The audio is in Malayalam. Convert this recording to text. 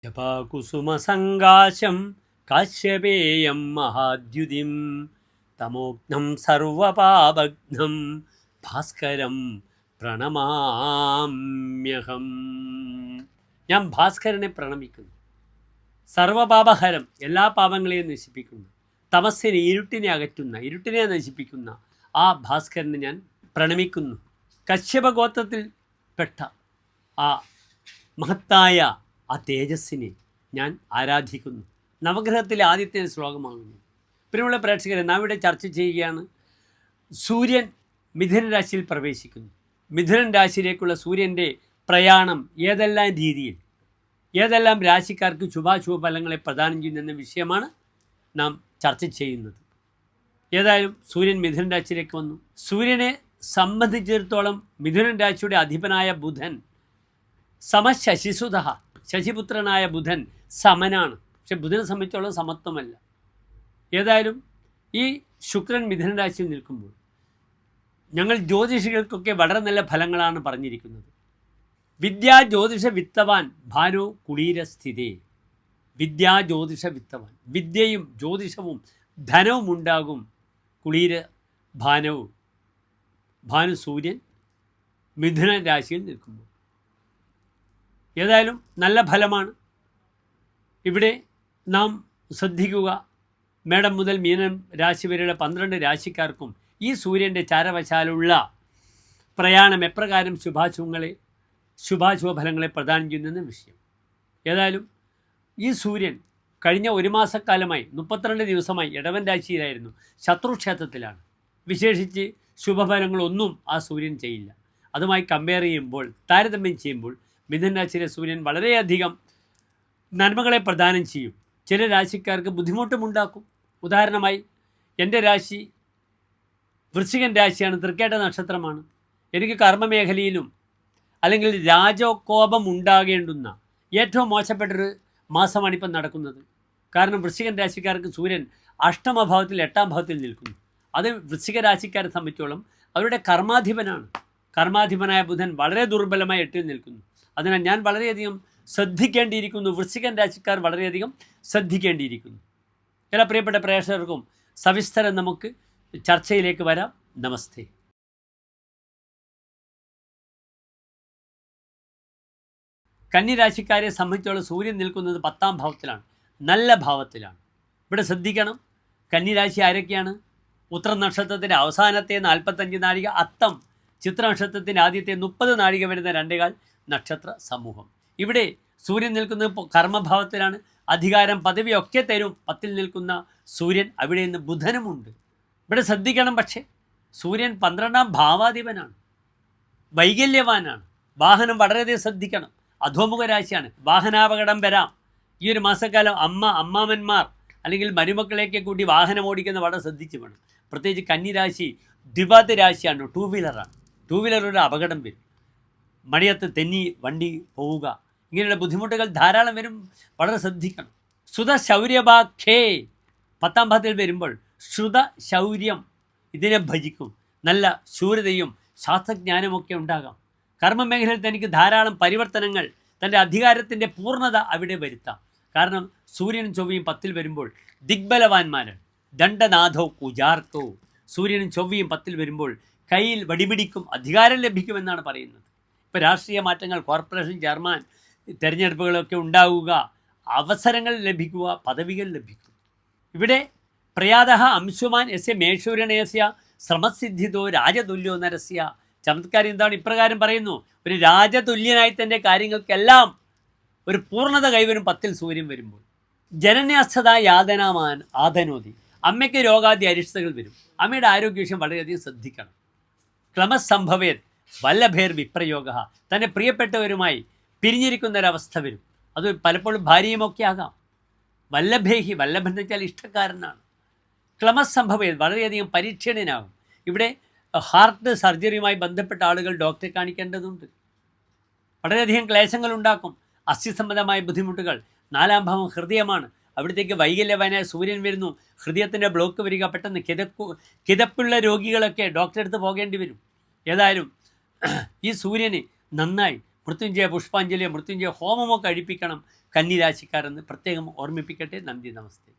ജപാകുസുമസങ്കാശം കാശ്യപേയം മഹാദ്യുതിം തമോഘ്നം സർവപാപഘ്നം ഭാസ്കരം പ്രണമാമ്യഹം. ഞാൻ ഭാസ്കരനെ പ്രണമിക്കുന്നു. സർവപാപഹരം, എല്ലാ പാപങ്ങളെയും നശിപ്പിക്കുന്ന, തമസ്സിനെ, ഇരുട്ടിനെ അകറ്റുന്ന, ഇരുട്ടിനെ നശിപ്പിക്കുന്ന ആ ഭാസ്കരനെ ഞാൻ പ്രണമിക്കുന്നു. കശ്യപഗോത്രത്തിൽ പെട്ട ആ മഹത്തായ ആ തേജസ്സിനെ ഞാൻ ആരാധിക്കുന്നു. നവഗ്രഹത്തിലെ ആദ്യത്തെ ശ്ലോകമാകുന്നു. പ്രിയമുള്ള പ്രേക്ഷകരെ, നാം ഇവിടെ ചർച്ച ചെയ്യുകയാണ്. സൂര്യൻ മിഥുന രാശിയിൽ പ്രവേശിക്കുന്നു. മിഥുനൻ രാശിയിലേക്കുള്ള സൂര്യൻ്റെ പ്രയാണം ഏതെല്ലാം രീതിയിൽ, ഏതെല്ലാം രാശിക്കാർക്ക് ശുഭാശുഭ ഫലങ്ങളെ പ്രദാനം ചെയ്യുന്ന വിഷയമാണ് നാം ചർച്ച ചെയ്യുന്നത്. ഏതായാലും സൂര്യൻ മിഥുന രാശിയിലേക്ക് വന്നു. സൂര്യനെ സംബന്ധിച്ചിടത്തോളം മിഥുനൻ രാശിയുടെ അധിപനായ ബുധൻ സമശശിസുത, ശശിപുത്രനായ ബുധൻ സമനാണ്. പക്ഷെ ബുധനെ സംബന്ധിച്ചോളം സമത്വമല്ല. ഏതായാലും ഈ ശുക്രൻ മിഥുന രാശിയിൽ നിൽക്കുമ്പോൾ ഞങ്ങൾ ജ്യോതിഷികൾക്കൊക്കെ വളരെ നല്ല ഫലങ്ങളാണ് പറഞ്ഞിരിക്കുന്നത്. വിദ്യാ ജ്യോതിഷ വിത്തവാൻ ഭാനു കുളീരസ്ഥിതേ. വിദ്യാ ജ്യോതിഷ വിത്തവാൻ, വിദ്യയും ജ്യോതിഷവും ധനവും ഉണ്ടാകും കുളീര ഭാനവും. ഭാനു സൂര്യൻ മിഥുന രാശിയിൽ നിൽക്കുമ്പോൾ ഏതായാലും നല്ല ഫലമാണ്. ഇവിടെ നാം ശ്രദ്ധിക്കുക, മേടം മുതൽ മീനം രാശി വരെയുള്ള 12 രാശിക്കാർക്കും ഈ സൂര്യൻ്റെ ചാരവശാലുള്ള പ്രയാണം എപ്രകാരം ശുഭാശുഭ ഫലങ്ങളെ പ്രദാനം ചെയ്യുന്ന വിഷയം. ഏതായാലും ഈ സൂര്യൻ കഴിഞ്ഞ ഒരു മാസക്കാലമായി 32 ദിവസമായി ഇടവൻ രാശിയിലായിരുന്നു, ശത്രുക്ഷേത്രത്തിലാണ്. വിശേഷിച്ച് ശുഭഫലങ്ങളൊന്നും ആ സൂര്യൻ ചെയ്യില്ല. അതുമായി കമ്പയർ ചെയ്യുമ്പോൾ, താരതമ്യം ചെയ്യുമ്പോൾ മിഥുന രാശിയിലെ സൂര്യൻ വളരെയധികം നന്മകളെ പ്രദാനം ചെയ്യും. ചില രാശിക്കാർക്ക് ബുദ്ധിമുട്ടുമുണ്ടാക്കും. ഉദാഹരണമായി എൻ്റെ രാശി വൃശ്ചികൻ രാശിയാണ്, തൃക്കേട്ട നക്ഷത്രമാണ്. എനിക്ക് കർമ്മമേഖലയിലും അല്ലെങ്കിൽ രാജകോപം ഉണ്ടാകേണ്ടുന്ന ഏറ്റവും മോശപ്പെട്ടൊരു മാസമാണ് ഇപ്പം നടക്കുന്നത്. കാരണം വൃശ്ചികൻ രാശിക്കാർക്ക് സൂര്യൻ അഷ്ടമഭാവത്തിൽ 8ാം ഭാവത്തിൽ നിൽക്കുന്നു. അത് വൃശ്ചിക രാശിക്കാരെ സംബന്ധിച്ചോളം അവരുടെ കർമാധിപനാണ്. കർമാധിപനായ ബുധൻ വളരെ ദുർബലമായി 8ൽ നിൽക്കുന്നു. അതിനാൽ ഞാൻ വളരെയധികം ശ്രദ്ധിക്കേണ്ടിയിരിക്കുന്നു. വൃശ്ചികൻ രാശിക്കാർ വളരെയധികം ശ്രദ്ധിക്കേണ്ടിയിരിക്കുന്നു. എല്ലാ പ്രിയപ്പെട്ട പ്രേക്ഷകർക്കും സവിസ്തരം നമുക്ക് ചർച്ചയിലേക്ക് വരാം. നമസ്തേ. കന്നിരാശിക്കാരെ സംബന്ധിച്ചോളം സൂര്യൻ നിൽക്കുന്നത് 10ാം ഭാവത്തിലാണ്, നല്ല ഭാവത്തിലാണ്. ഇവിടെ ശ്രദ്ധിക്കണം, കന്നിരാശി ആരൊക്കെയാണ്? ഉത്തര നക്ഷത്രത്തിൻ്റെ അവസാനത്തെ 45 നാഴിക, അത്തം ചിത്ര നക്ഷത്രത്തിൻ്റെ ആദ്യത്തെ 30 നാഴിക വരുന്ന 2 നക്ഷത്ര സമൂഹം. ഇവിടെ സൂര്യൻ നിൽക്കുന്നത് കർമ്മഭാവത്തിലാണ്. അധികാരം പദവിയൊക്കെ തരും 10ൽ നിൽക്കുന്ന സൂര്യൻ. അവിടെ നിന്ന് ബുധനുമുണ്ട്. ഇവിടെ ശ്രദ്ധിക്കണം, പക്ഷേ സൂര്യൻ 12ാം ഭാവാധിപനാണ്, വൈകല്യവാനാണ്. വാഹനം വളരെയധികം ശ്രദ്ധിക്കണം. അധോമുഖ രാശിയാണ്, വാഹനാപകടം വരാം. ഈ ഒരു മാസക്കാലം അമ്മാമന്മാർ അല്ലെങ്കിൽ മരുമക്കളെയൊക്കെ കൂട്ടി വാഹനം ഓടിക്കുന്ന വളരെ ശ്രദ്ധിച്ച് വേണം. പ്രത്യേകിച്ച് കന്നിരാശി ദ്വിപാദ രാശിയാണ്, 2 വീലറാണ്. 2 വീലറിലൊരു അപകടം വരും, മടിയത്ത് തെന്നി വണ്ടി പോവുക, ഇങ്ങനെയുള്ള ബുദ്ധിമുട്ടുകൾ ധാരാളം വരും. വളരെ ശ്രദ്ധിക്കണം. ശ്രുതശൗര്യഭാഖ്യേ 10ാം ഭാവത്തിൽ വരുമ്പോൾ ശ്രുതശൗര്യം, ഇതിനെ ഭജിക്കും. നല്ല ശൂരതയും ശാസ്ത്രജ്ഞാനമൊക്കെ ഉണ്ടാകാം. കർമ്മമേഖലയിൽ തനിക്ക് ധാരാളം പരിവർത്തനങ്ങൾ, തൻ്റെ അധികാരത്തിൻ്റെ പൂർണ്ണത അവിടെ വരുത്താം. കാരണം സൂര്യനും ചൊവ്വയും 10ൽ വരുമ്പോൾ ദിഗ്ബലവാന്മാരാണ്. ദണ്ഡനാഥോ കുജാർക്കോ. സൂര്യനും ചൊവ്വയും 10ൽ വരുമ്പോൾ കയ്യിൽ വടിപിടിക്കും, അധികാരം ലഭിക്കുമെന്നാണ് പറയുന്നത്. ഇപ്പോൾ രാഷ്ട്രീയ മാറ്റങ്ങൾ, കോർപ്പറേഷൻ ചെയർമാൻ തിരഞ്ഞെടുപ്പുകളൊക്കെ ഉണ്ടാവുക, അവസരങ്ങൾ ലഭിക്കുക, പദവികൾ ലഭിക്കും. ഇവിടെ പ്രയാതഃ അംശുമാൻ യസ്യ മേഷൂരണയസ്യ ശ്രമസിദ്ധിതോ രാജതുല്യോ നരസ്യ. ചമത്കാരം എന്താണ്? ഇപ്രകാരം പറയുന്നു, ഒരു രാജതുല്യനായി തൻ്റെ കാര്യങ്ങൾക്കെല്ലാം ഒരു പൂർണ്ണത കൈവരും 10ൽ സൂര്യൻ വരുമ്പോൾ. ജനന്യാസ്ഥത യാതനാമാൻ ആദനോതി. അമ്മയ്ക്ക് രോഗാദി അരിഷ്ടതകൾ വരും. അമ്മയുടെ ആരോഗ്യവിഷയം വളരെയധികം ശ്രദ്ധിക്കണം. ക്ലമസംഭവേത് വല്ലഭേർ വിപ്രയോഗ. തൻ്റെ പ്രിയപ്പെട്ടവരുമായി പിരിഞ്ഞിരിക്കുന്നൊരവസ്ഥ വരും. അത് പലപ്പോഴും ഭാര്യയുമൊക്കെ ആകാം. വല്ലഭേഹി, വല്ലഭൻ എന്ന് വെച്ചാൽ ഇഷ്ടക്കാരനാണ്. ക്ലമസംഭവേത്, വളരെയധികം പരീക്ഷണനാകും. ഇവിടെ ഹാർട്ട് സർജറിയുമായി ബന്ധപ്പെട്ട ആളുകൾ ഡോക്ടറെ കാണിക്കേണ്ടതുണ്ട്. വളരെയധികം ക്ലേശങ്ങൾ ഉണ്ടാക്കും, അസ്ഥിസംബന്ധമായ ബുദ്ധിമുട്ടുകൾ. 4ാം ഭാവം ഹൃദയമാണ്. അവിടത്തേക്ക് വൈകല്യവാനായ സൂര്യൻ വരുന്നു, ഹൃദയത്തിൻ്റെ ബ്ലോക്ക് വരിക, പെട്ടെന്ന് കിതപ്പുള്ള രോഗികളൊക്കെ ഡോക്ടറെ അടുത്ത് പോകേണ്ടി വരും. ഏതായാലും ഈ സൂര്യന് നന്നായി മൃത്യുഞ്ജയ പുഷ്പാഞ്ജലിയോ മൃത്യുഞ്ജയ ഹോമമോ കഴിപ്പിക്കണം. കന്നിരാശിക്കാരെന്ന് പ്രത്യേകം ഓർമ്മിപ്പിക്കട്ടെ. നന്ദി, നമസ്തേ.